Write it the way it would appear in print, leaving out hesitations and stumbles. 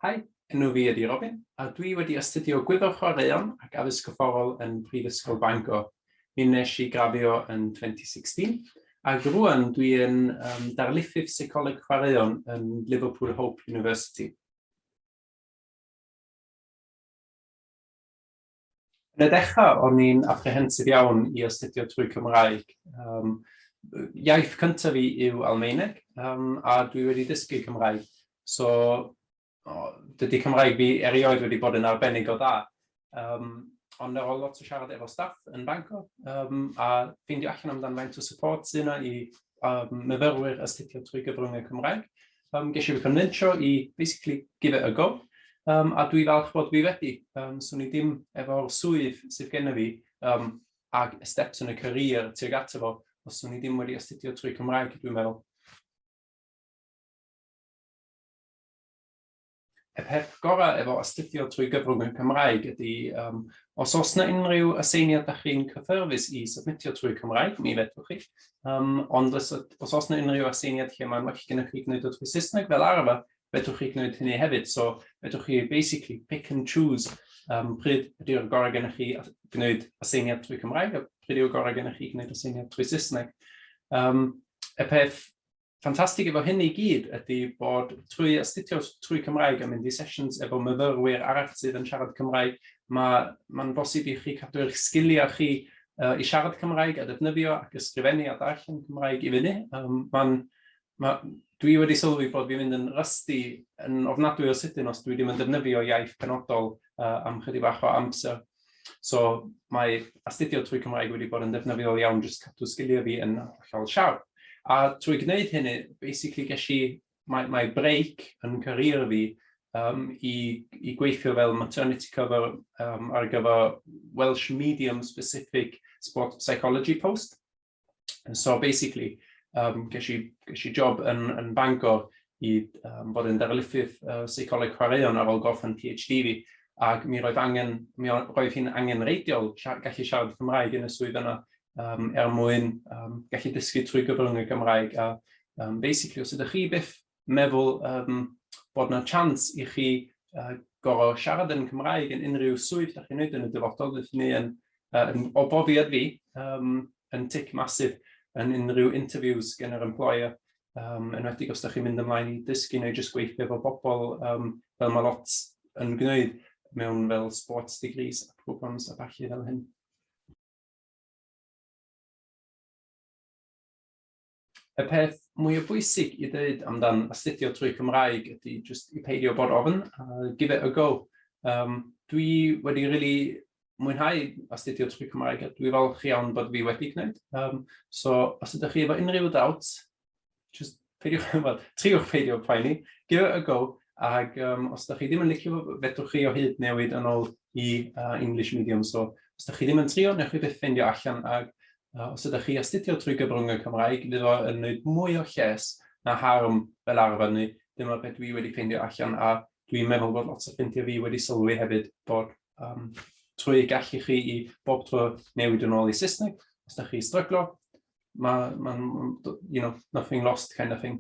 Hi, enw fi ydi Robin, a dwi wedi astudio gyfrwng chwaraeon ac addysg corfforol yn Prifysgol Bangor. Mi wnes I grafio yn 2016, ac rwan dwi yn darlithydd seicoleg chwaraeon yn Liverpool Hope University. Yn y dechrau, o'n i'n apprehensive iawn I astudio trwy Gymraeg. Iaith cyntaf fi yw Almaeneg, a dwi wedi dysgu Cymraeg. So, dydy Cymraeg fi erioed wedi bod yn arbennig o dda. Ond ar ôl lot o siarad efo staff yn Bangor, a ffeindio allan amdan faint o support sy'n yna I myfyrwyr astudio trwy gyfrwng y Cymraeg. Ges I fy convincio I basically give it a go. A dwi falch bod fi wedi. Swn I ddim efo'r swydd sydd gennym fi ag y steps yn y career tuag ato fo, os swn I ddim wedi astudio trwy Cymraeg, dwi'n meddwl. Y peth gorau efo astudio trwy gyfrwng y Cymraeg ydy, os oes yna unrhyw aseiniad ydych chi'n cyffyrddus I submitio trwy Cymraeg, mi fedrwch chi. Ond os oes yna unrhyw aseiniad lle mae'n well gennych chi gwneud o trwy Saesneg fel arfer, fedrwch chi gwneud hynny hefyd. So, fedrwch chi basically pick and choose pryd ydy'r gorau gennych chi gwneud aseiniad trwy Cymraeg, a pryd yw'r gorau gennych chi gwneud aseiniad trwy Saesneg. Y peth ffantastig efo hynny I gyd ydy bod trwy astudio trwy Cymraeg a mynd I sessions efo myfyrwyr arall sydd yn siarad Cymraeg, mae'n bosib I chi cadw eich sgiliau chi I siarad Cymraeg a defnyddio ac ysgrifennu a darllen Cymraeg I fyny. Dwi wedi sylwi bod fi'n mynd yn rusty yn ofnadwy o sydyn os dwi ddim yn defnyddio iaith penodol am chydig bach o amser. So mae astudio trwy Cymraeg wedi bod yn defnyddiol iawn jyst cadw sgiliau fi yn hollol siarad. A trwy gwneud hynny, basically ges I mae break yn career fi I gweithio fel maternity cover ar gyfer Welsh medium specific sport psychology post. And so basically, ges I job yn Bangor I bod yn darlithydd seicoleg chwaraeon ar ôl gorffen PhD fi. Ac mi roedd hi'n angenreidiol gallu siarad Cymraeg yn y swydd yna. Mwyn gallu dysgu trwy gyfrwng y Gymraeg a basically os ydych chi byth meddwl bod yna chance I chi gorfod siarad yn Cymraeg yn unrhyw swydd ydych chi'n neud yn y dyfodol, bydd ni o bofiad fi yn tic masif yn unrhyw interviews gen yr employer, enwedig os ydych chi'n mynd ymlaen I dysgu neu jyst gweithio efo bobl fel mae lot yn gwneud mewn fel sports degrees a programs a falle fel hyn. Y peth mwy o bwysig I ddweud amdan astudio trwy Cymraeg ydy just I peidio bod ofn, give it a go. Dwi wedi really mwynhau astudio trwy Cymraeg a dwi falch iawn bod fi wedi gwneud. So, os ydych chi efo unrhyw doubts, just triwch peidio poeni, give it a go. Ac os ydych chi ddim yn licio, fedrwch chi o hyd newid yn ôl I English medium. So, os ydych chi ddim yn trio, newch chi byth ffeindio allan ag os ydych chi astudio trwy gyfrwng y Cymraeg, bydd o yn gwneud mwy o lles na harm fel arfer ni. Dyma beth dwi wedi ffeindio allan a dwi'n meddwl bod lot o ffrindiau fi wedi sylwi hefyd bod trwy gallu chi I bob tro newid yn ôl I Saesneg. Os ydych chi stryglo, nothing lost kind of thing.